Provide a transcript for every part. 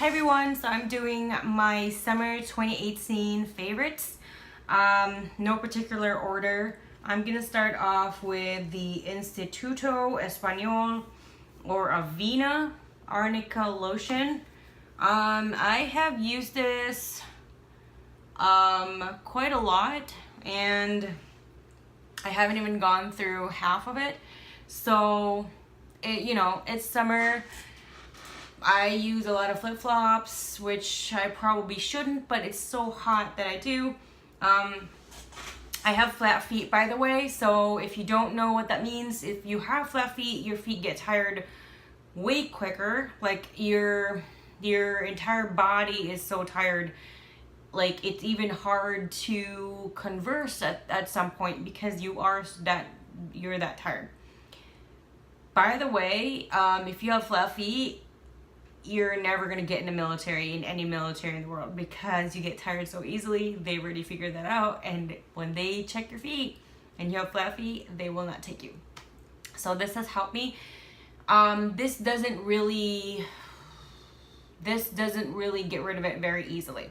everyone, so I'm doing my summer 2018 favorites. No particular order. I'm gonna start off with the Instituto Español or Avena Arnica lotion. I have used this quite a lot, and I haven't even gone through half of it. So, it's summer. I use a lot of flip-flops, which I probably shouldn't, but it's so hot that I do. I have flat feet, by the way, so if you don't know what that means, if you have flat feet, your feet get tired way quicker. Like your entire body is so tired, like it's even hard to converse at some point because you're that tired. By the way, if you have flat feet, you're never going to get in the military, in any military in the world, because you get tired so easily. They already figured that out, and when they check your feet and you have flat feet, they will not take you. So this has helped me. This doesn't really get rid of it very easily.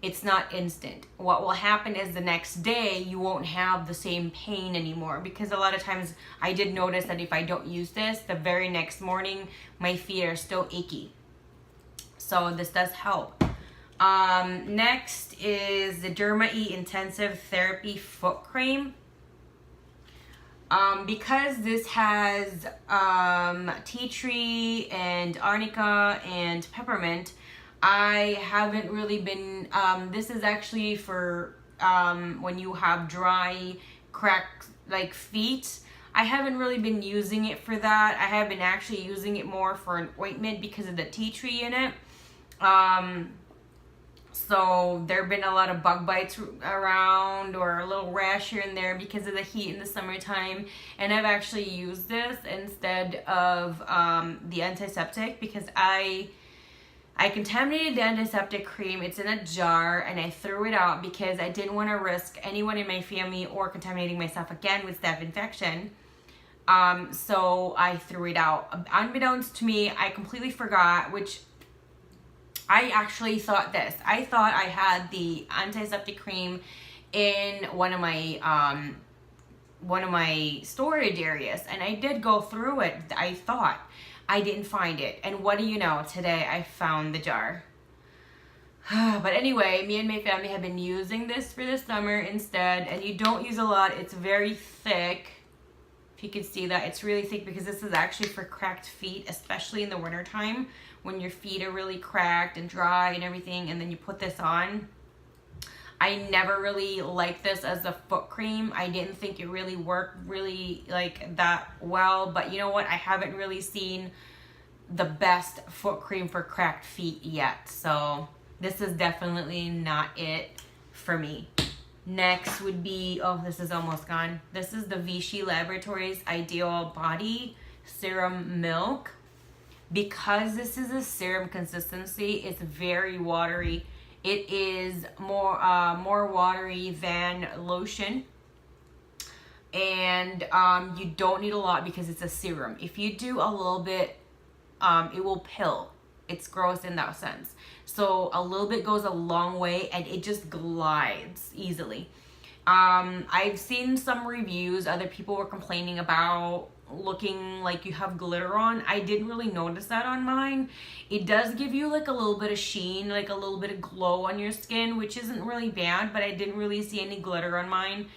It's not instant. What will happen is the next day you won't have the same pain anymore, because a lot of times I did notice that if I don't use this, the very next morning my feet are still achy. So this does help. Next is the Derma E Intensive Therapy Foot Cream. Because this has tea tree and arnica and peppermint, I haven't really been, this is actually for when you have dry, cracked like feet. I haven't really been using it for that. I have been actually using it more for an ointment because of the tea tree in it. So there have been a lot of bug bites around, or a little rash here and there because of the heat in the summertime. And I've actually used this instead of the antiseptic, because I contaminated the antiseptic cream. It's in a jar, and I threw it out because I didn't want to risk anyone in my family or contaminating myself again with staph infection. So I threw it out. Unbeknownst to me, I completely forgot, which I actually thought this. I thought I had the antiseptic cream in one of my storage areas, and I did go through it. I thought I didn't find it, and what do you know? Today I found the jar. But anyway, me and my family have been using this for the summer instead, and you don't use a lot. It's very thick. If you can see that, it's really thick because this is actually for cracked feet, especially in the wintertime when your feet are really cracked and dry and everything, and then you put this on. I never really liked this as a foot cream. I didn't think it really worked really like that well, but you know what? I haven't really seen the best foot cream for cracked feet yet, so this is definitely not it for me. Next would be, oh, this is almost gone. This is the Vichy Laboratories Ideal Body Serum Milk. Because this is a serum consistency, it's very watery. It is more watery than lotion, and you don't need a lot because it's a serum. If you do a little bit, it will pill. It's gross in that sense. So a little bit goes a long way, and it just glides easily. I've seen some reviews. Other people were complaining about looking like you have glitter on. I didn't really notice that on mine. It does give you like a little bit of sheen, like a little bit of glow on your skin, which isn't really bad, but I didn't really see any glitter on mine.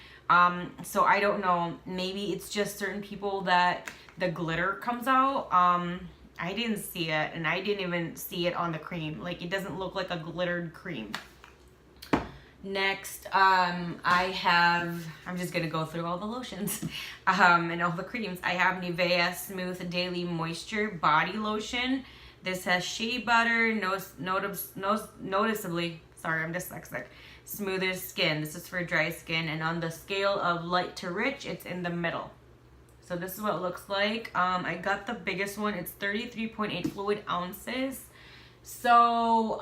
So I don't know, maybe it's just certain people that the glitter comes out. I didn't see it, and I didn't even see it on the cream. Like, it doesn't look like a glittered cream. Next, I'm just going to go through all the lotions and all the creams. I have Nivea Smooth Daily Moisture Body Lotion. This has shea butter, noticeably, sorry, I'm dyslexic, smoother skin. This is for dry skin, and on the scale of light to rich, it's in the middle. So this is what it looks like. I got the biggest one. It's 33.8 fluid ounces. So,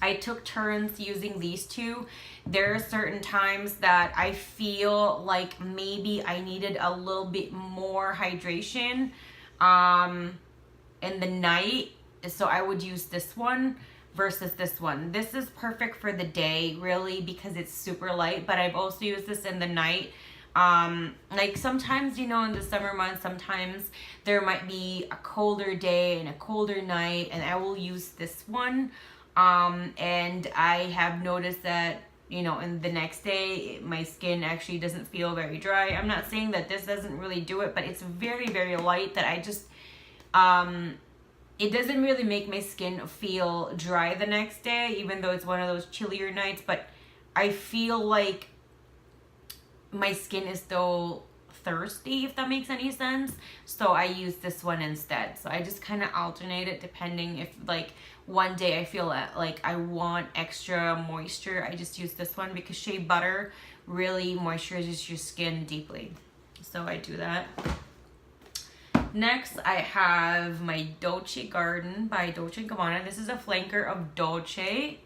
I took turns using these two. There are certain times that I feel like maybe I needed a little bit more hydration in the night So I would use this one versus this one. This is perfect for the day, really, because it's super light, but I've also used this in the night. Like sometimes, you know, in the summer months, sometimes there might be a colder day and a colder night, and I will use this one. And I have noticed that, you know, in the next day, my skin actually doesn't feel very dry. I'm not saying that this doesn't really do it, but it's very, very light that I just, it doesn't really make my skin feel dry the next day, even though it's one of those chillier nights, but I feel like my skin is still thirsty, if that makes any sense. So I use this one instead. So I just kind of alternate it depending if, like, one day I feel like I want extra moisture, I just use this one, because shea butter really moisturizes your skin deeply. So I do that. Next, I have my Dolce Garden by Dolce & Gabbana. This is a flanker of Dolce.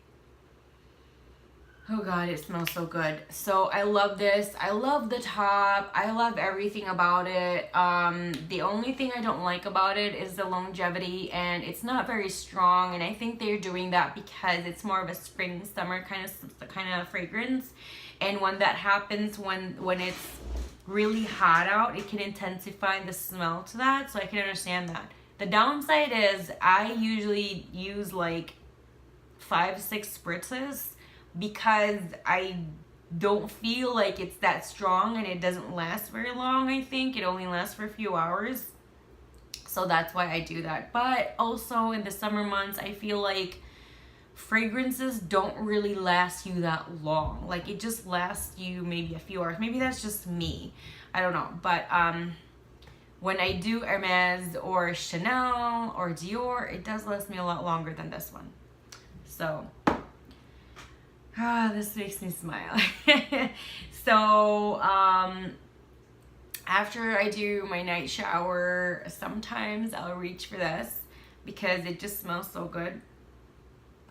Oh God, it smells so good. So I love this. I love the top. I love everything about it. The only thing I don't like about it is the longevity, and it's not very strong. And I think they're doing that because it's more of a spring, summer kind of fragrance. And when that happens, when it's really hot out, it can intensify the smell to that. So I can understand that. The downside is I usually use like 5-6 spritzes, because I don't feel like it's that strong, and it doesn't last very long. I think it only lasts for a few hours, so that's why I do that. But also in the summer months, I feel like fragrances don't really last you that long. Like, it just lasts you maybe a few hours. Maybe that's just me, I don't know. But when I do Hermes or Chanel or Dior, it does last me a lot longer than this one. So this makes me smile. So, after I do my night shower, sometimes I'll reach for this because it just smells so good.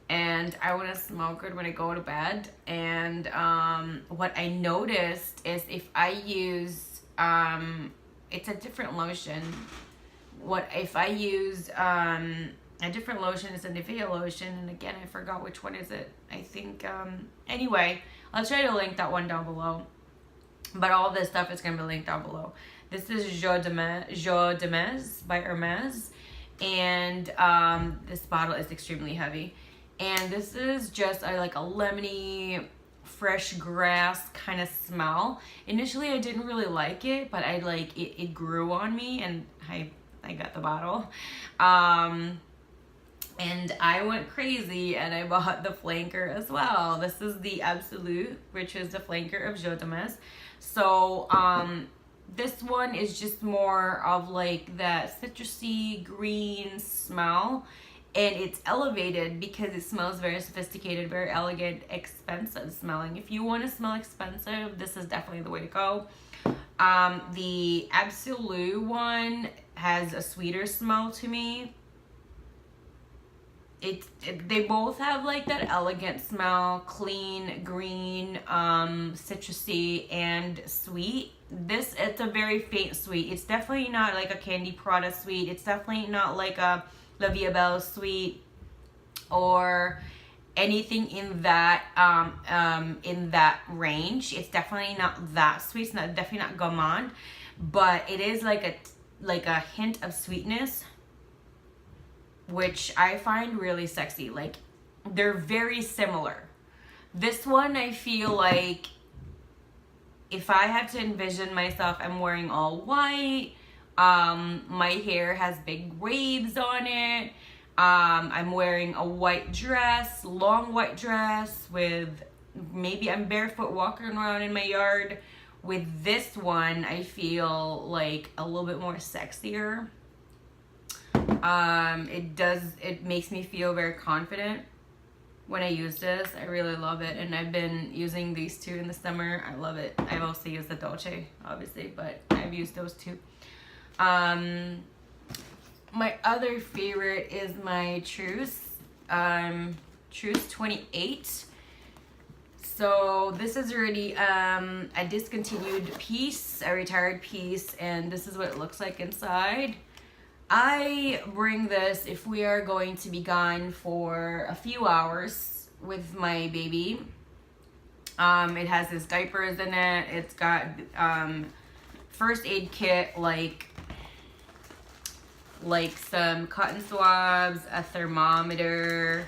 And I want to smell good when I go to bed. And what I noticed is if I use, it's a different lotion. If I use a different lotion, is a Nivea lotion, and again, I forgot which one is it. I think, anyway, I'll try to link that one down below. But all this stuff is going to be linked down below. This is Jour de Mes by Hermes. And this bottle is extremely heavy. And this is just like a lemony, fresh grass kind of smell. Initially, I didn't really like it, but I like it. It grew on me, and I got the bottle. And I went crazy, and I bought the flanker as well. This is the Absolute, which is the flanker of Jour de Mes. So this one is just more of like that citrusy green smell. And it's elevated because it smells very sophisticated, very elegant, expensive smelling. If you want to smell expensive, this is definitely the way to go. The Absolute one has a sweeter smell to me. They both have like that elegant smell, clean, green, citrusy, and sweet. It's a very faint sweet. It's definitely not like a Candy Prada sweet. It's definitely not like a La Vie Belle sweet or anything in that range. It's definitely not that sweet. It's definitely not gourmand, but it is like a hint of sweetness, which I find really sexy. Like, they're very similar. This one, I feel like if I had to envision myself, I'm wearing all white. My hair has big waves on it. I'm wearing a white dress, long white dress with, maybe I'm barefoot walking around in my yard. With this one, I feel like a little bit more sexier. It makes me feel very confident when I use this. I really love it, and I've been using these two in the summer. I love it. I've also used the Dolce, obviously, but I've used those two. My other favorite is my Truce 28. So this is already a discontinued piece, a retired piece, and this is what it looks like inside. I bring this if we are going to be gone for a few hours with my baby. It has his diapers in it. It's got first aid kit, like some cotton swabs, a thermometer,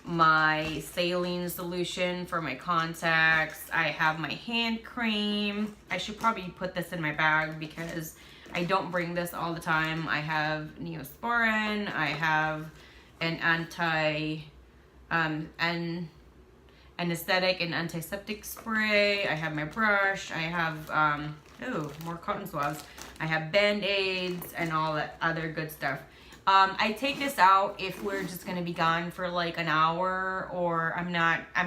my saline solution for my contacts. I have my hand cream. I should probably put this in my bag because I don't bring this all the time. I have Neosporin. I have an anesthetic and antiseptic spray. I have my brush. I have more cotton swabs. I have Band-Aids and all that other good stuff. I take this out if we're just gonna be gone for like an hour, or I'm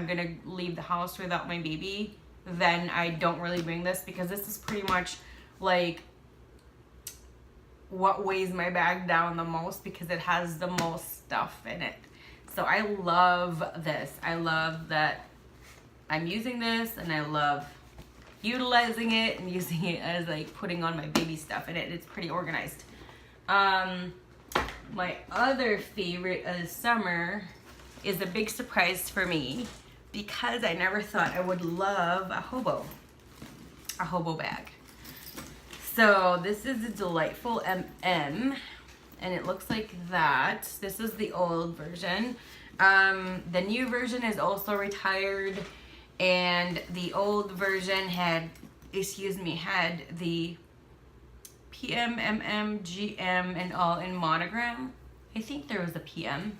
gonna leave the house without my baby. Then I don't really bring this because this is pretty much like what weighs my bag down the most because it has the most stuff in it. So I love this. I love that I'm using this, and I love utilizing it and using it as like putting on my baby stuff in it. It's pretty organized. My other favorite of the summer is a big surprise for me because I never thought I would love a hobo bag. So this is a Delightful MM, and it looks like that. This is the old version. The new version is also retired, and the old version had the PM, MM, GM, and all in monogram. I think there was a PM.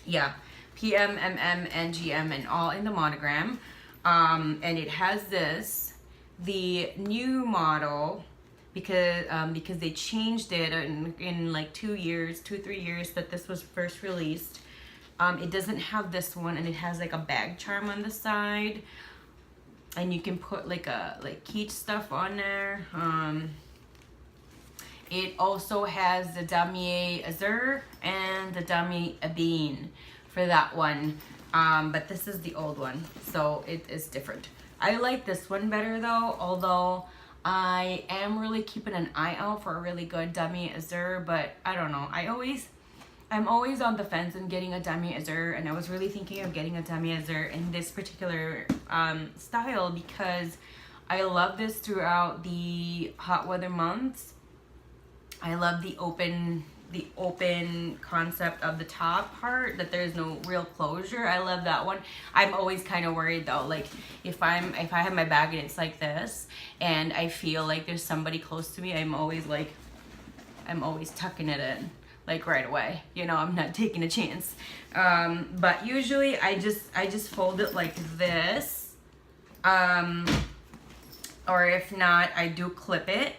Yeah, PM, MM, and GM, and all in the monogram. And it has this, the new model, because they changed it in like 2 years, 3 years that this was first released. It doesn't have this one, and it has like a bag charm on the side, and you can put like Keach stuff on there. It also has the Damier Azur and the Damier Ebene for that one, but this is the old one, so it is different. I like this one better though, although I am really keeping an eye out for a really good Damier Azur, but I don't know. I'm always on the fence in getting a Damier Azur, and I was really thinking of getting a Damier Azur in this particular style because I love this throughout the hot weather months. I love the open concept of the top part, that there's no real closure. I love that one. I'm always kind of worried though, like if I have my bag and it's like this and I feel like there's somebody close to me, I'm always tucking it in like right away, I'm not taking a chance. But usually I just fold it like this, or if not, I do clip it.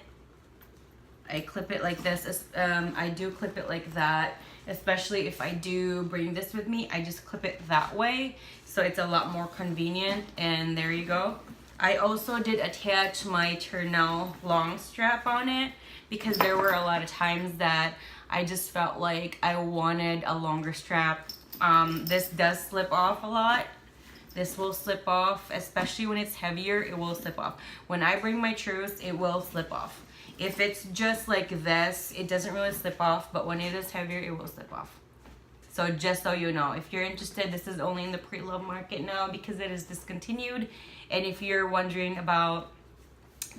I clip it like this. I do clip it like that, especially if I do bring this with me. I just clip it that way, so it's a lot more convenient. And there you go. I also did attach my Turnell long strap on it because there were a lot of times that I just felt like I wanted a longer strap. This does slip off a lot. This will slip off, especially when it's heavier, it will slip off. When I bring my Truce, it will slip off. If it's just like this, it doesn't really slip off, but when it is heavier, it will slip off. So just so you know, if you're interested, this is only in the pre-loved market now because it is discontinued. And if you're wondering about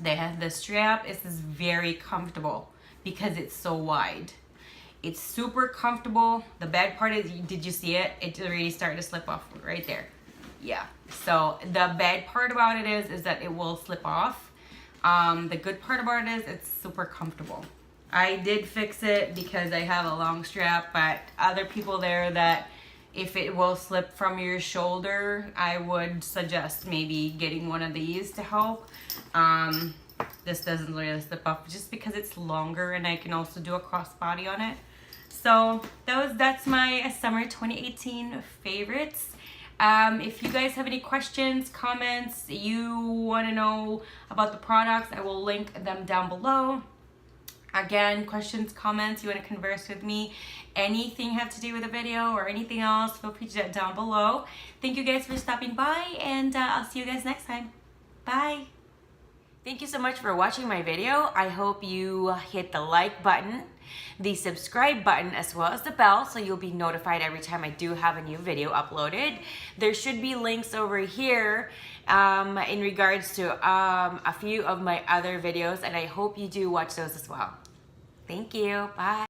the strap, this is very comfortable because it's so wide. It's super comfortable. The bad part is, did you see it? It already started to slip off right there. Yeah, so the bad part about it is that it will slip off. The good part about it is it's super comfortable. I did fix it because I have a long strap, but other people there that if it will slip from your shoulder, I would suggest maybe getting one of these to help. This doesn't really slip off just because it's longer, and I can also do a crossbody on it. So that's my summer 2018 favorites. If you guys have any questions, comments, you want to know about the products, I will link them down below. Again, questions, comments, you want to converse with me, anything have to do with the video or anything else, feel free to do that down below. Thank you guys for stopping by, and I'll see you guys next time. Bye. Thank you so much for watching my video. I hope you hit the like button. the subscribe button as well as the bell so you'll be notified every time I do have a new video uploaded. There should be links over here in regards to a few of my other videos, and I hope you do watch those as well. Thank you. Bye.